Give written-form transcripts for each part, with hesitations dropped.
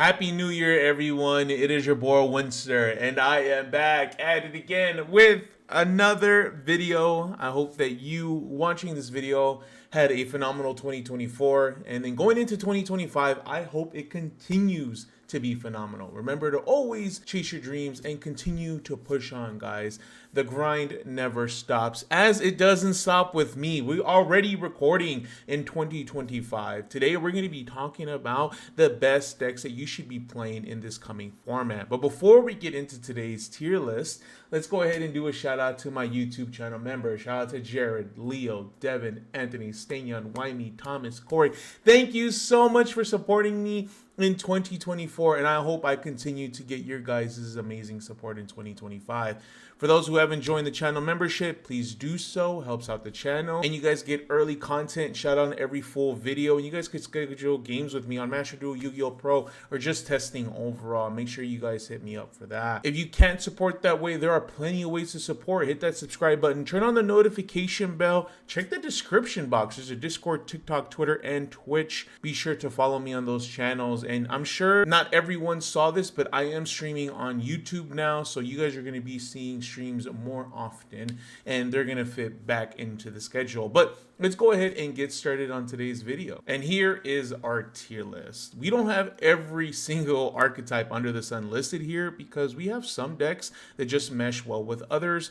Happy New Year, everyone. It is your boy Winster, and I am back at it again with another video. I hope that you watching this video had a phenomenal 2024, and then going into 2025, I hope it continues to be phenomenal. Remember to always chase your dreams and continue to push on, guys. The grind never stops, as it doesn't stop with me. We're already recording in 2025. Today, we're going to be talking about the best decks that you should be playing in this coming format. But before we get into today's tier list, let's go ahead and do a shout out to my YouTube channel members. Shout out to Jared, Leo, Devin, Anthony, Stanyan, Wymie, Thomas, Corey. Thank you so much for supporting me in 2024, and I hope I continue to get your guys' amazing support in 2025. For those who haven't joined the channel membership, please do so. Helps out the channel. And you guys get early content, shout out on every full video. And you guys can schedule games with me on Master Duel, Yu-Gi-Oh! Pro, or just testing overall. Make sure you guys hit me up for that. If you can't support that way, there are plenty of ways to support. Hit that subscribe button, turn on the notification bell, check the description box. There's a Discord, TikTok, Twitter, and Twitch. Be sure to follow me on those channels. And I'm sure not everyone saw this, but I am streaming on YouTube now. So you guys are going to be seeing streams more often, and they're gonna fit back into the schedule. But let's go ahead and get started on today's video. And here is our tier list. We don't have every single archetype under the sun listed here because we have some decks that just mesh well with others.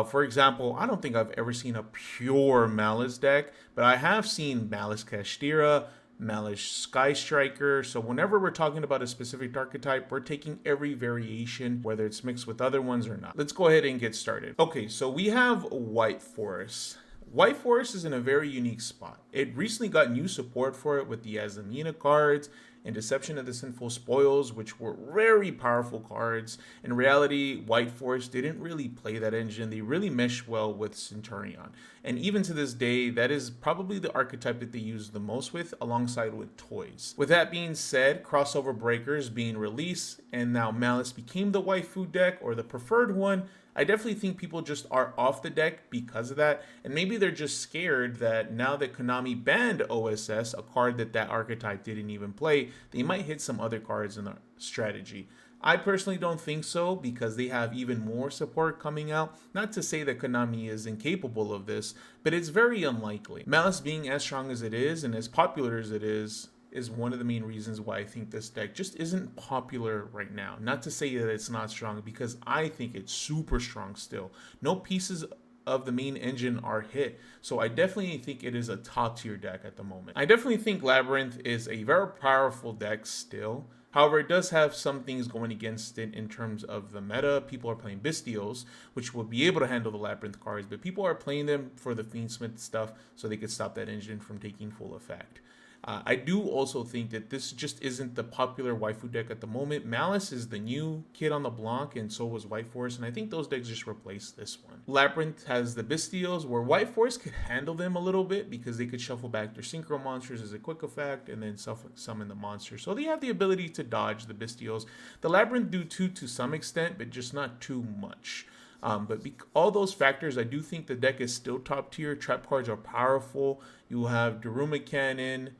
For example, I don't think I've ever seen a pure Malice deck, but I have seen Malice Kashtira, Malice Sky Striker. So whenever we're talking about a specific archetype, we're taking every variation, whether it's mixed with other ones or not. Let's go ahead and get started. Okay, so we have White Forest. White Forest is in a very unique spot. It recently got new support for it with the Azamina cards and Deception of the Sinful Spoils, which were very powerful cards. In reality, White Forest didn't really play that engine. They really meshed well with Centurion. And even to this day, that is probably the archetype that they use the most with, alongside with toys. With that being said, Crossover Breakers being released, and now Malice became the waifu deck, or the preferred one, I definitely think people just are off the deck because of that, and maybe they're just scared that now that Konami banned OSS, a card that archetype didn't even play, they might hit some other cards in the strategy. I personally don't think so because they have even more support coming out. Not to say that Konami is incapable of this, but it's very unlikely. Malice being as strong as it is and as popular as it is one of the main reasons why I think this deck just isn't popular right now. Not to say that it's not strong, because I think it's super strong still. No pieces of the main engine are hit, so I definitely think it is a top tier deck at the moment. I definitely think Labyrinth is a very powerful deck still. However, it does have some things going against it in terms of the meta. People are playing Bestials, which will be able to handle the Labyrinth cards, but people are playing them for the Fiendsmith stuff so they could stop that engine from taking full effect. I do also think that this just isn't the popular waifu deck at the moment. Malice is the new kid on the block, and so was White Forest, and I think those decks just replaced this one. Labyrinth has the Bestials, where White Forest could handle them a little bit because they could shuffle back their Synchro monsters as a quick effect and then summon the monster. So they have the ability to dodge the Bestials. The Labyrinth do too to some extent, but just not too much. All those factors, I do think the deck is still top tier. Trap cards are powerful. You have Daruma Cannon.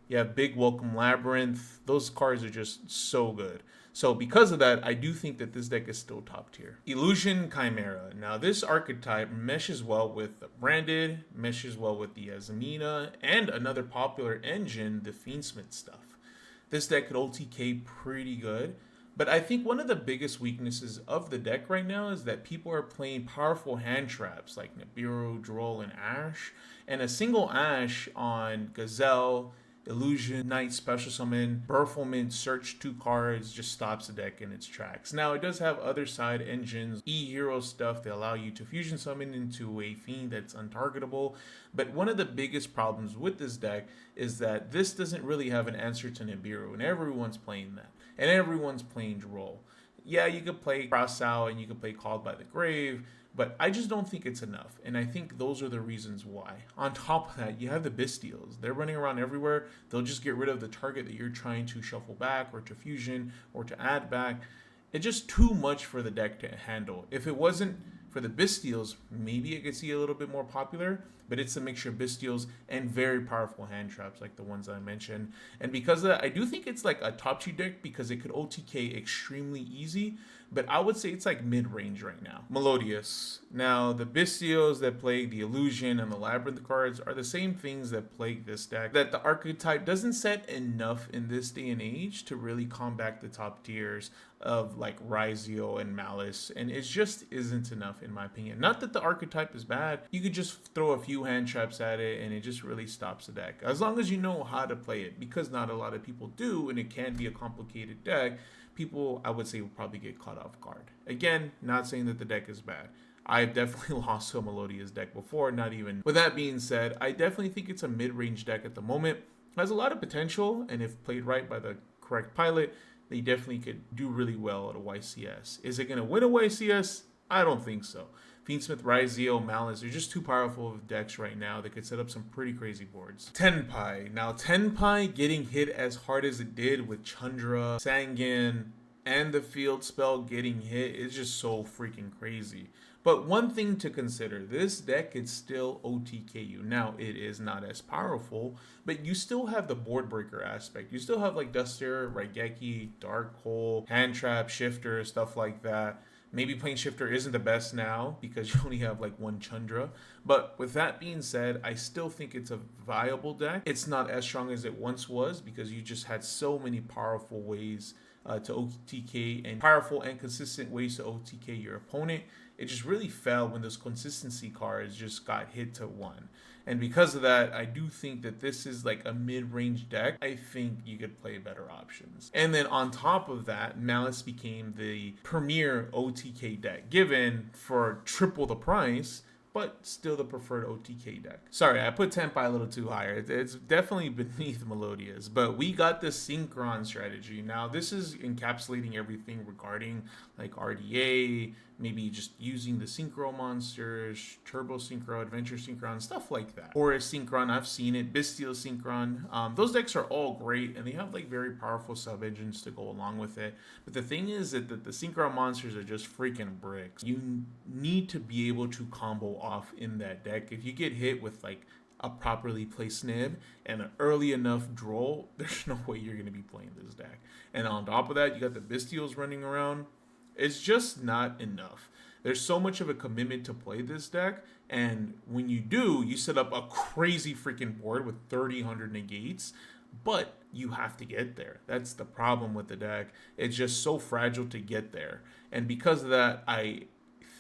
You have Big Welcome Labyrinth. Those cards are just so good. So because of that, I do think that this deck is still top tier. Illusion Chimera. Now this archetype meshes well with the Branded, meshes well with the Azamina, and another popular engine, the Fiendsmith stuff. This deck could OTK pretty good. But I think one of the biggest weaknesses of the deck right now is that people are playing powerful hand traps like Nibiru, Droll, and Ash. And a single Ash on Gazelle, Illusion, Knight, Special Summon, Burfulment, search 2 cards, just stops the deck in its tracks. Now, it does have other side engines, E-Hero stuff that allow you to fusion summon into a fiend that's untargetable. But one of the biggest problems with this deck is that this doesn't really have an answer to Nibiru, and everyone's playing that. And everyone's playing Droll. Yeah, you could play Cross Out and you could play Called by the Grave, but I just don't think it's enough, and I think those are the reasons why. On top of that, you have the Bestials. They're running around everywhere. They'll just get rid of the target that you're trying to shuffle back or to fusion or to add back. It's just too much for the deck to handle. If it wasn't for the Bestials, maybe it could see a little bit more popular, but it's a mixture of Bestials and very powerful hand traps like the ones I mentioned. And because of that, I do think it's like a top tier deck because it could OTK extremely easy, but I would say it's like mid-range right now. Melodious. Now, the Bestials that plague the Illusion and the Labyrinth cards are the same things that plague this deck, that the archetype doesn't set enough in this day and age to really combat the top tiers of like Risio and Malice, and it just isn't enough in my opinion. Not that the archetype is bad, you could just throw a few hand traps at it and it just really stops the deck. As long as you know how to play it, because not a lot of people do, and it can be a complicated deck, people, I would say, will probably get caught off guard. Again, not saying that the deck is bad. I've definitely lost to a Melodious deck before, not even. With that being said, I definitely think it's a mid-range deck at the moment. It has a lot of potential, and if played right by the correct pilot, they definitely could do really well at a YCS. Is it going to win a YCS? I don't think so. Fiendsmith, Risio, Malice, they're just too powerful of decks right now that could set up some pretty crazy boards. Tenpai. Now, Tenpai getting hit as hard as it did with Chandra, Sangan, and the field spell getting hit is just so freaking crazy. But one thing to consider, this deck could still OTK you. Now, it is not as powerful, but you still have the board breaker aspect. You still have like Duster, Raigeki, Dark Hole, Hand Trap, Shifter, stuff like that. Maybe playing Shifter isn't the best now because you only have like one Chandra. But with that being said, I still think it's a viable deck. It's not as strong as it once was because you just had so many powerful ways to OTK and powerful and consistent ways to OTK your opponent. It just really fell when those consistency cards just got hit to 1. And because of that, I do think that this is like a mid-range deck. I think you could play better options. And then on top of that, Malice became the premier OTK deck, given for triple the price, but still the preferred OTK deck. Sorry, I put Tenpai a little too higher. It's definitely beneath Melodious, but we got the Synchron strategy. Now, this is encapsulating everything regarding like RDA, maybe just using the Synchro monsters, Turbo Synchro, Adventure Synchron, stuff like that. Horus Synchron, I've seen it, Bestial Synchron. Those decks are all great, and they have like very powerful sub-engines to go along with it. But the thing is that the Synchron monsters are just freaking bricks. You need to be able to combo off in that deck. If you get hit with like a properly placed nib and an early enough draw, there's no way you're going to be playing this deck. And on top of that, you got the Bestials running around. It's just not enough. There's so much of a commitment to play this deck, and when you do, you set up a crazy freaking board with 3,000 negates, but you have to get there. That's the problem with the deck. It's just so fragile to get there. And because of that, I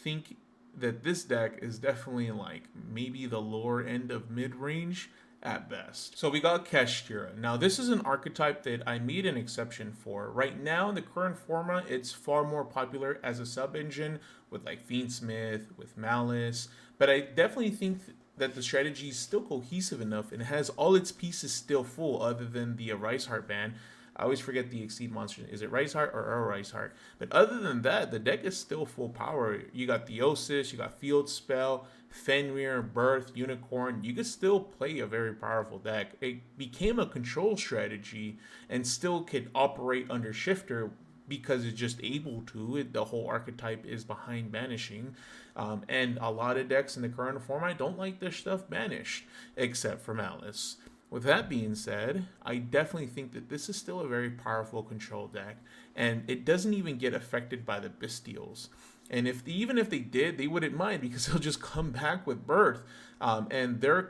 think that this deck is definitely like maybe the lower end of mid-range at best. So we got Keshtira. Now this is an archetype that I made an exception for. Right now in the current format, it's far more popular as a sub-engine with like Fiendsmith, with Malice, but I definitely think that the strategy is still cohesive enough and has all its pieces still full other than the Rice Heart ban. I always forget the Exceed monster. Is it Rice Heart or Rice Heart? But other than that, the deck is still full power. You got Theosis, you got Field Spell, Fenrir, Birth, Unicorn. You could still play a very powerful deck. It became a control strategy and still could operate under Shifter because it's just able to. The whole archetype is behind banishing. And a lot of decks in the current format don't like their stuff banished, except for Malice. With that being said, I definitely think that this is still a very powerful control deck, and it doesn't even get affected by the Bestials. And even if they did, they wouldn't mind because they'll just come back with Birth. And their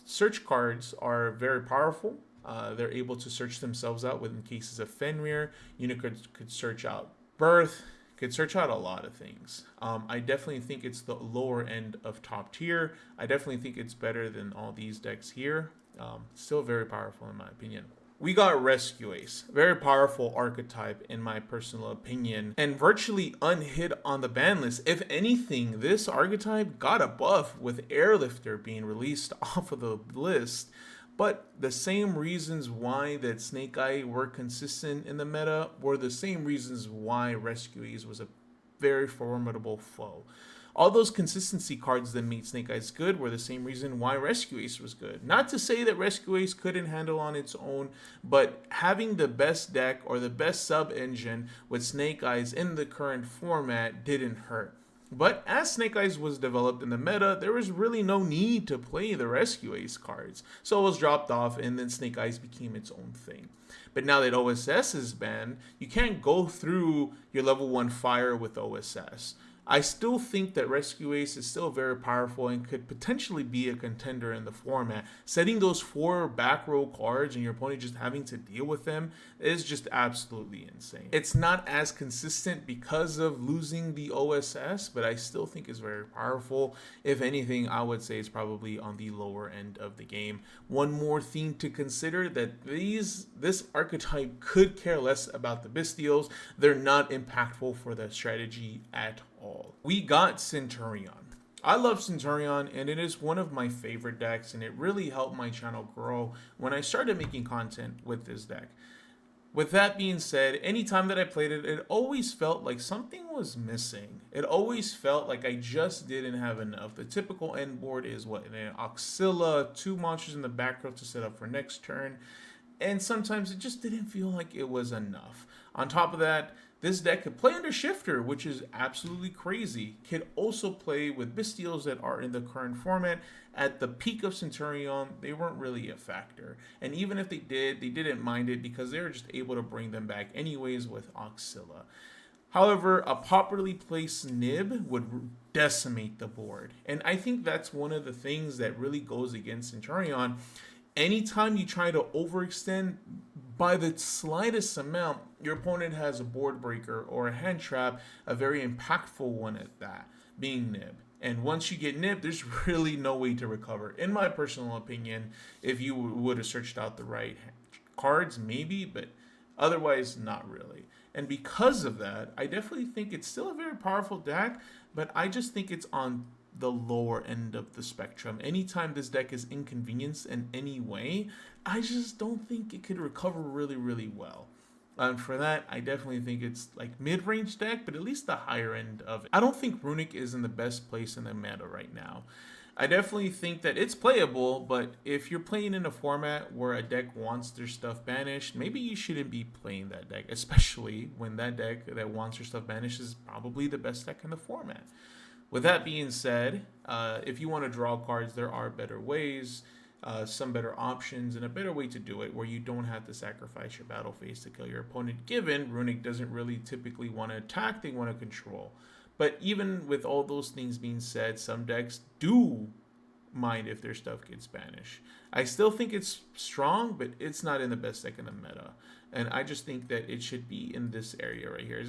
search cards are very powerful. They're able to search themselves out within cases of Fenrir. Unicorn could search out Birth, could search out a lot of things. I definitely think it's the lower end of top tier. I definitely think it's better than all these decks here. Still very powerful in my opinion. We got Rescue Ace, very powerful archetype in my personal opinion, and virtually unhit on the ban list. If anything, this archetype got a buff with Airlifter being released off of the list, but the same reasons why that Snake Eye were consistent in the meta were the same reasons why Rescue Ace was a very formidable foe. All those consistency cards that made Snake Eyes good were the same reason why Rescue Ace was good. Not to say that Rescue Ace couldn't handle on its own, but having the best deck or the best sub-engine with Snake Eyes in the current format didn't hurt. But as Snake Eyes was developed in the meta, there was really no need to play the Rescue Ace cards. So it was dropped off, and then Snake Eyes became its own thing. But now that OSS is banned, you can't go through your level 1 fire with OSS. I still think that Rescue Ace is still very powerful and could potentially be a contender in the format. Setting those 4 back row cards and your opponent just having to deal with them is just absolutely insane. It's not as consistent because of losing the OSS, but I still think it's very powerful. If anything, I would say it's probably on the lower end of the game. One more thing to consider, that this archetype could care less about the Bystials. They're not impactful for the strategy at all. We got Centurion. I love Centurion, and it is one of my favorite decks, and it really helped my channel grow when I started making content with this deck. With that being said, anytime that I played it, it always felt like something was missing. It always felt like I just didn't have enough. The typical end board is what? An Auxilla, 2 monsters in the back row to set up for next turn, and sometimes it just didn't feel like it was enough. On top of that, this deck could play under Shifter, which is absolutely crazy. Could also play with Bystials that are in the current format. At the peak of Centurion, they weren't really a factor. And even if they did, they didn't mind it because they were just able to bring them back anyways with Auxilla. However, a properly placed nib would decimate the board. And I think that's one of the things that really goes against Centurion. Anytime you try to overextend by the slightest amount, your opponent has a board breaker or a hand trap, a very impactful one at that, being nib. And once you get nibbed, there's really no way to recover. In my personal opinion, if you would have searched out the right cards, maybe, but otherwise, not really. And because of that, I definitely think it's still a very powerful deck, but I just think it's on the lower end of the spectrum. Anytime this deck is inconvenienced in any way, I just don't think it could recover really well. And for that, I definitely think it's like mid-range deck, but at least the higher end of it. I don't think Runic is in the best place in the meta right now. I definitely think that it's playable, but if you're playing in a format where a deck wants their stuff banished, maybe you shouldn't be playing that deck, especially when that deck that wants their stuff banished is probably the best deck in the format. With that being said, if you want to draw cards, there are better ways, some better options, and a better way to do it where you don't have to sacrifice your battle phase to kill your opponent, given Runic doesn't really typically want to attack, they want to control. But even with all those things being said, some decks do mind if their stuff gets banished. I still think it's strong, but it's not in the best deck in the meta. And I just think that it should be in this area right here.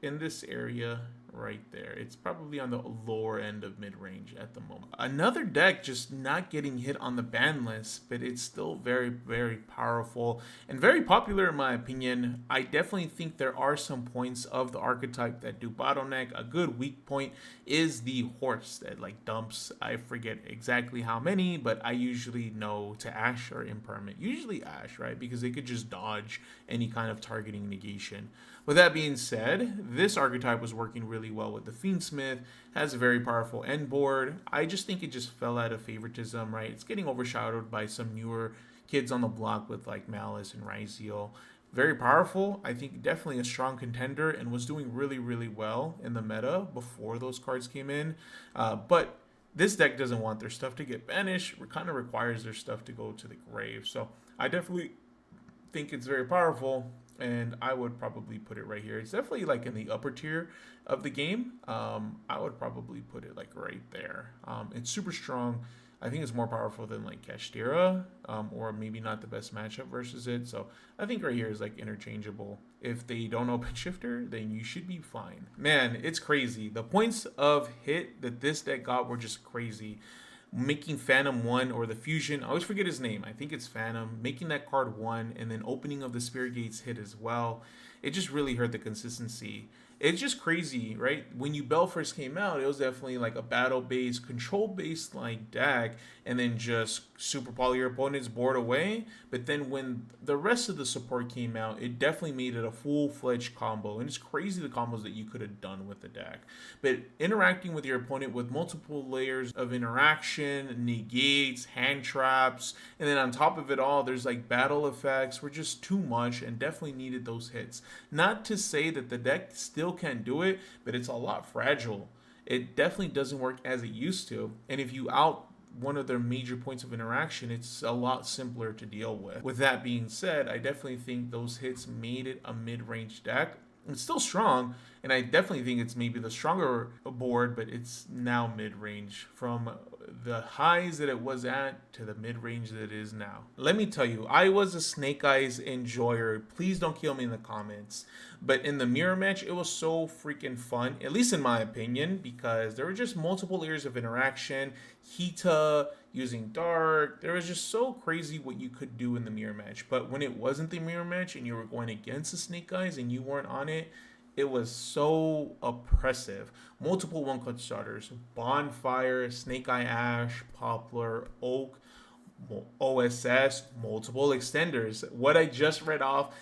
In this area right there. It's probably on the lower end of mid-range at the moment. Another deck just not getting hit on the ban list, but it's still very powerful and very popular in my opinion. I definitely think there are some points of the archetype that do bottleneck. A good weak point is the horse that like dumps, I forget exactly how many, but I usually know to Ash or impermanent. Usually Ash, right? Because they could just dodge any kind of targeting negation. With that being said, this archetype was working really well with the Fiendsmith, has a very powerful end board. I just think it just fell out of favoritism, right? It's getting overshadowed by some newer kids on the block with like Malice and Risio. Very powerful. I think definitely a strong contender and was doing really well in the meta before those cards came in. But this deck doesn't want their stuff to get banished. It kind of requires their stuff to go to the grave. So I definitely think it's very powerful, and I would probably put it right here. It's definitely like in the upper tier of the game. I would probably put it like right there. It's super strong. I think it's more powerful than like Kashtira, or maybe not the best matchup versus it. So I think right here is like interchangeable. If they don't open Shifter, then you should be fine. Man, it's crazy. The points of hit that this deck got were just crazy. Making Phantom 1 or the Fusion, I always forget his name, I think it's Phantom, making that card 1 and then opening of the Spirit Gates hit as well. It just really hurt the consistency. It's just crazy, right? When Yubel first came out, it was definitely like a battle-based, control-based like deck, and then just super poly your opponent's board away. But then when the rest of the support came out, it definitely made it a full-fledged combo. And it's crazy the combos that you could have done with the deck. But interacting with your opponent with multiple layers of interaction, negates, hand traps, and then on top of it all, there's like battle effects were just too much and definitely needed those hits. Not to say that the deck still can't do it, but it's a lot fragile. it definitely doesn't work as it used to. And if you out one of their major points of interaction, it's a lot simpler to deal with. With that being said, I definitely think those hits made it a mid-range deck. It's still strong, and I definitely think it's maybe the stronger board, but it's now mid-range from the highs that it was at to the mid-range that it is now. Let me tell you, I was a Snake Eyes enjoyer. Please don't kill me in the comments. But in the mirror match, it was so freaking fun, at least in my opinion, because there were just multiple layers of interaction. Hita using dark, there was just so crazy what you could do in the mirror match. But when it wasn't the mirror match and you were going against the Snake Eyes and you weren't on it was so oppressive. Multiple one-cut starters, Bonfire, Snake Eye Ash, Poplar, Oak, OSS, multiple extenders. What I just read off,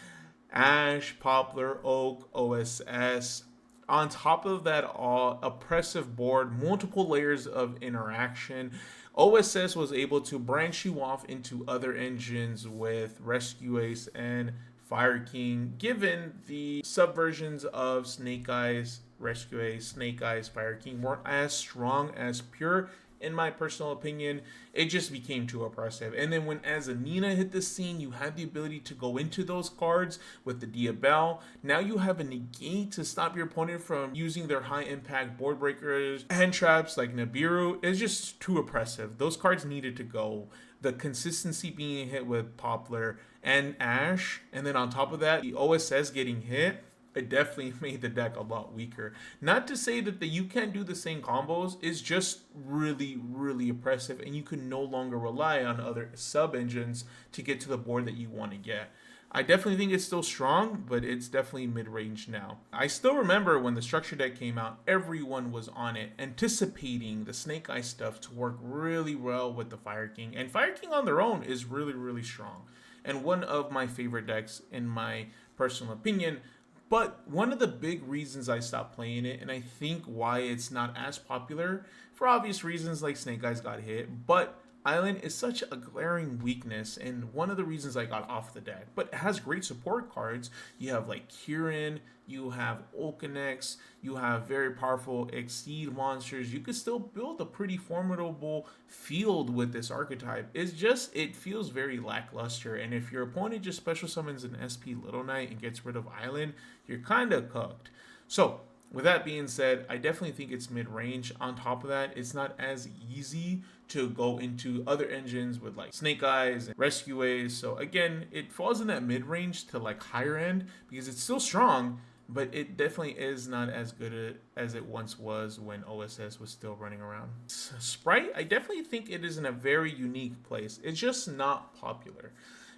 Ash, Poplar, Oak, OSS. On top of that, all oppressive board, multiple layers of interaction. OSS was able to branch you off into other engines with Rescue Ace and Fire King, given the subversions of Snake Eyes, Rescue Ace, Snake Eyes, Fire King weren't as strong as pure. In my personal opinion, it just became too oppressive. And then when Azamina hit the scene, you had the ability to go into those cards with the Diabell. Now you have a negate to stop your opponent from using their high impact board breakers. Hand traps like Nibiru is just too oppressive. Those cards needed to go. The consistency being hit with Poplar and Ash, and then on top of that, the OSS getting hit, it definitely made the deck a lot weaker. Not to say that you can't do the same combos, it's just really, really oppressive, and you can no longer rely on other sub-engines to get to the board that you want to get. I definitely think it's still strong, but it's definitely mid-range now. I still remember when the structure deck came out, everyone was on it, anticipating the Snake Eye stuff to work really well with the Fire King. And Fire King on their own is really, really strong. And one of my favorite decks, in my personal opinion. But one of the big reasons I stopped playing it, and I think why it's not as popular, for obvious reasons like Snake Eyes got hit, but Island is such a glaring weakness, and one of the reasons I got off the deck. But it has great support cards. You have like Kieran, you have Olcanex, you have very powerful Exceed monsters. You could still build a pretty formidable field with this archetype. It's just, it feels very lackluster, and if your opponent just special summons an SP Little Knight and gets rid of Island, you're kind of cooked. So, with that being said, I definitely think it's mid-range. On top of that, it's not as easy to go into other engines with like Snake Eyes and Rescue Ace. So again, it falls in that mid-range to like higher end because it's still strong, but it definitely is not as good as it once was when OSS was still running around. Sprite, I definitely think it is in a very unique place. It's just not popular.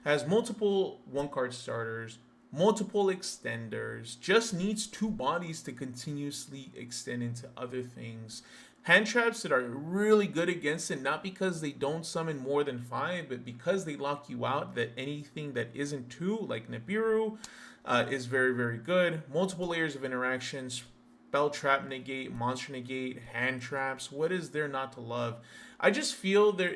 It has multiple one-card starters, multiple extenders, just needs two bodies to continuously extend into other things. Hand traps that are really good against it, not because they don't summon more than 5, but because they lock you out, that anything that isn't 2, like Nibiru, is very, very good. Multiple layers of interactions, spell trap negate, monster negate, hand traps. What is there not to love? I just feel there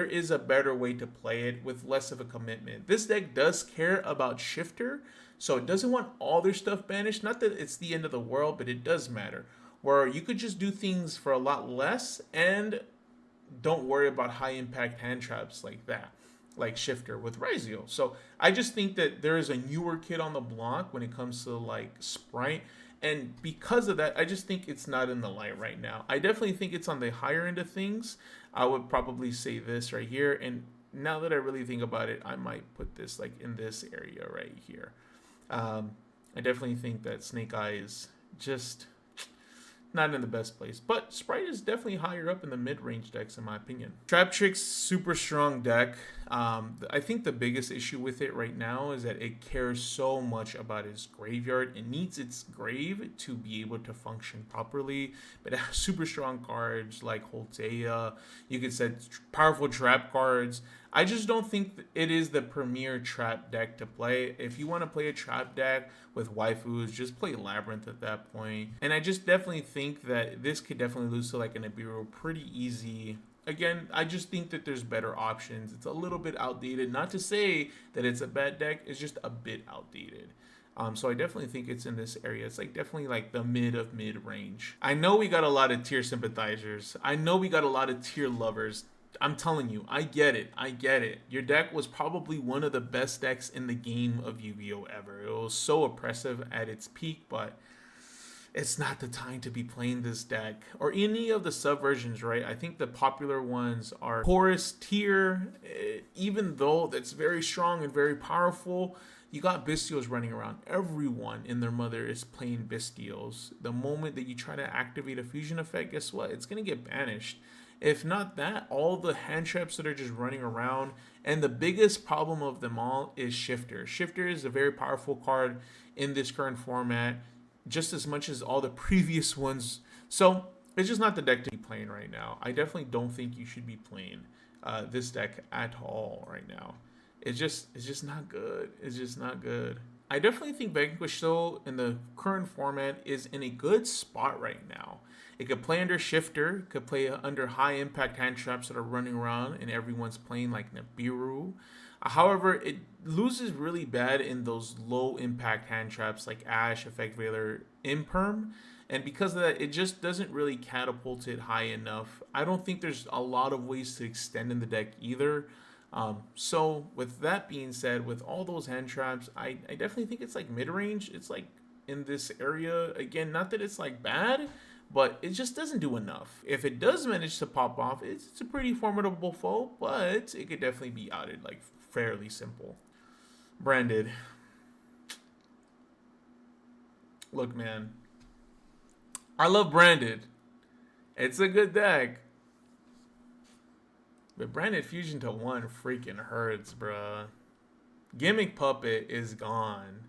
is a better way to play it with less of a commitment. This deck does care about Shifter, so it doesn't want all their stuff banished. Not that it's the end of the world, but it does matter. Where you could just do things for a lot less and don't worry about high impact hand traps like that, like Shifter with Risio. So I just think that there is a newer kid on the block when it comes to like Sprite. And because of that, I just think it's not in the light right now. I definitely think it's on the higher end of things. I would probably say this right here. And now that I really think about it, I might put this like in this area right here. I definitely think that Snake Eye is just not in the best place, but Sprite is definitely higher up in the mid-range decks in my opinion. Trap Trick's super strong deck. I think the biggest issue with it right now is that it cares so much about its graveyard. It needs its grave to be able to function properly, but it has super strong cards like Holtea. You could set powerful trap cards. I just don't think it is the premier trap deck to play. If you want to play a trap deck with waifus, just play Labyrinth at that point. And I just definitely think that this could definitely lose to like an Nibiru pretty easy. Again, I just think that there's better options. It's a little bit outdated. Not to say that it's a bad deck, it's just a bit outdated. So I definitely think it's in this area. It's like definitely like the mid of mid range. I know we got a lot of tier sympathizers. I know we got a lot of tier lovers. I'm telling you, I get it. I get it. Your deck was probably one of the best decks in the game of Yu-Gi-Oh! Ever. It was so oppressive at its peak, but it's not the time to be playing this deck or any of the subversions, right? I think the popular ones are chorus tier, even though that's very strong and very powerful. You got Bystials running around. Everyone and their mother is playing Bystials. The moment that you try to activate a fusion effect, guess what? It's going to get banished. If not that, all the hand traps that are just running around. And the biggest problem of them all is Shifter. Shifter is a very powerful card in this current format, just as much as all the previous ones. So it's just not the deck to be playing right now. I definitely don't think you should be playing this deck at all right now. It's just not good. It's just not good. I definitely think Vanquish though in the current format is in a good spot right now. It could play under Shifter, could play under high impact hand traps that are running around and everyone's playing like Nibiru. However, it loses really bad in those low impact hand traps like Ash, Effect Veiler, Imperm. And because of that, it just doesn't really catapult it high enough. I don't think there's a lot of ways to extend in the deck either. So with that being said, with all those hand traps, I definitely think it's like mid-range. It's like in this area. Again, not that it's like bad, but it just doesn't do enough. If it does manage to pop off, it's a pretty formidable foe, but it could definitely be outed like fairly simple. Branded. Look, man. I love Branded. It's a good deck. But Branded Fusion to 1 freaking hurts, bruh. Gimmick Puppet is gone.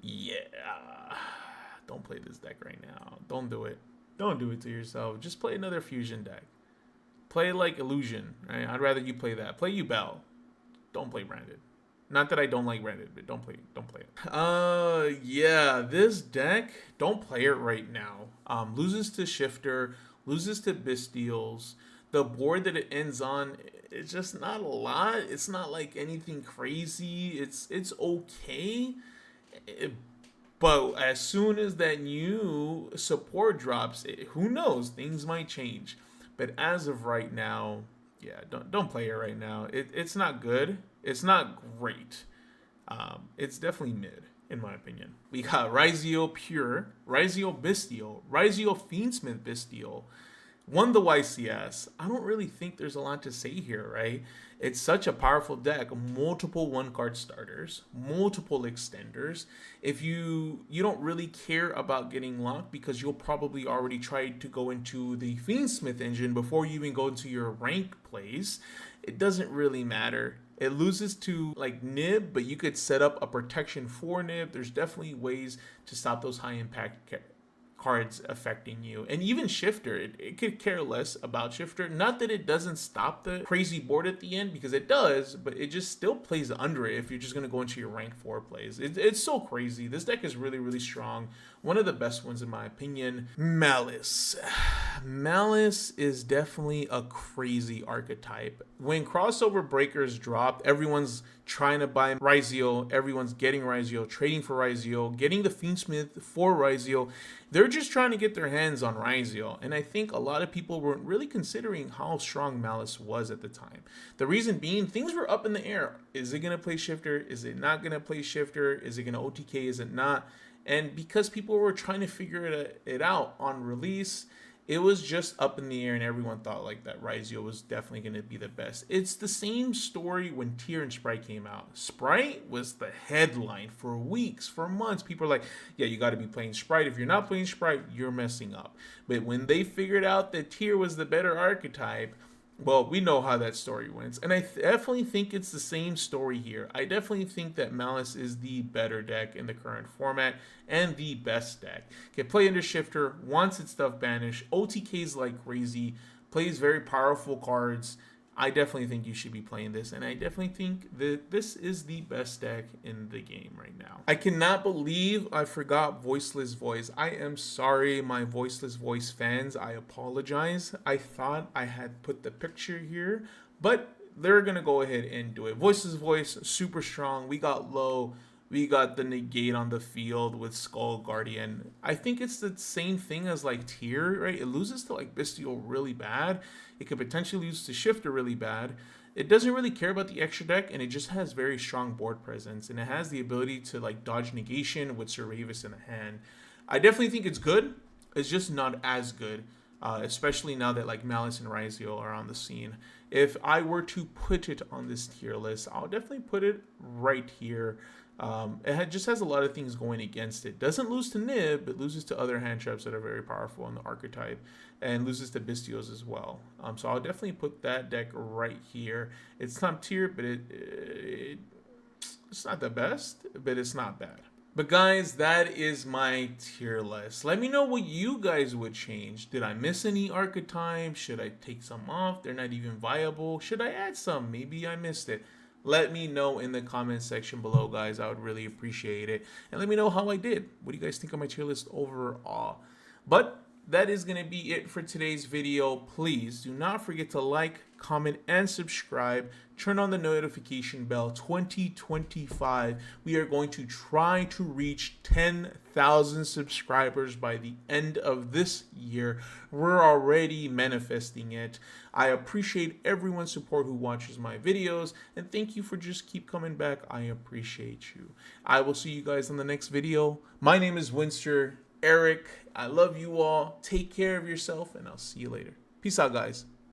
Yeah. Don't play this deck right now. Don't do it. Don't do it to yourself. Just play another Fusion deck. Play like Illusion, right? I'd rather you play that. Play Yubel. Don't play Branded. Not that I don't like Branded, but don't play it. Yeah, this deck, don't play it right now. Loses to Shifter, loses to Bystials. The board that it ends on, it's just not a lot. It's not like anything crazy. It's okay. But as soon as that new support drops, who knows? Things might change. But as of right now, yeah, don't play it right now. It's not good. It's not great. It's definitely mid, in my opinion. We got Risio Pure, Risio Bystial, Risio Fiendsmith Bystial, won the YCS. I don't really think there's a lot to say here, right? It's such a powerful deck. Multiple one-card starters, multiple extenders. If you don't really care about getting locked because you'll probably already try to go into the Fiendsmith engine before you even go into your rank plays, it doesn't really matter. It loses to like Nib, but you could set up a protection for Nib. There's definitely ways to stop those high impact cards affecting you. And even Shifter, it could care less about Shifter. Not that it doesn't stop the crazy board at the end, because it does, but it just still plays under it if you're just going to go into your rank 4 plays. It's so crazy. This deck is really, really strong. One of the best ones in my opinion. Malice. Malice is definitely a crazy archetype. When crossover breakers dropped, everyone's trying to buy Risio, everyone's getting Risio, trading for Risio, getting the Fiendsmith for Risio. They're just trying to get their hands on Risio, and I think a lot of people weren't really considering how strong Malice was at the time. The reason being, things were up in the air. Is it going to play Shifter? Is it not going to play Shifter? Is it going to OTK? Is it not? And because people were trying to figure it out on release, it was just up in the air, and everyone thought like that Risio was definitely going to be the best. It's the same story when Tier and Sprite came out. Sprite was the headline for weeks, for months. People are like, yeah, you got to be playing Sprite. If you're not playing Sprite, you're messing up. But when they figured out that Tier was the better archetype, well, we know how that story went. And I definitely think it's the same story here. I definitely think that Malice is the better deck in the current format and the best deck. Can play under Shifter, wants its stuff banished, OTKs like crazy, plays very powerful cards. I definitely think you should be playing this, and I definitely think that this is the best deck in the game right now. I cannot believe I forgot Voiceless Voice. I am sorry, my Voiceless Voice fans. I apologize. I thought I had put the picture here, but they're going to go ahead and do it. Voiceless Voice, super strong. We got low. We got the negate on the field with Skull Guardian. I think it's the same thing as like tier, right? It loses to like Bestial really bad. It could potentially lose to Shifter really bad. It doesn't really care about the extra deck, and it just has very strong board presence, and it has the ability to like dodge negation with Servavis in the hand. I definitely think it's good. It's just not as good, especially now that like Malice and Risio are on the scene. If I were to put it on this tier list, I'll definitely put it right here. Just has a lot of things going against it. Doesn't lose to Nib, but loses to other hand traps that are very powerful in the archetype, and loses to Bistios as well. So I'll definitely put that deck right here. It's top tier, but it's not the best, but it's not bad. But guys, that is my tier list. Let me know what you guys would change. Did I miss any archetypes? Should I take some off? They're not even viable. Should I add some? Maybe I missed it. Let me know in the comment section below, guys. I would really appreciate it. And let me know how I did. What do you guys think of my tier list overall? But that is going to be it for today's video. Please do not forget to like, comment, and subscribe. Turn on the notification bell. 2025, we are going to try to reach 10,000 subscribers by the end of this year. We're already manifesting it. I appreciate everyone's support who watches my videos, and thank you for just keep coming back. I appreciate you. I will see you guys on the next video. My name is Winster Eric. I love you all. Take care of yourself, and I'll see you later. Peace out, guys.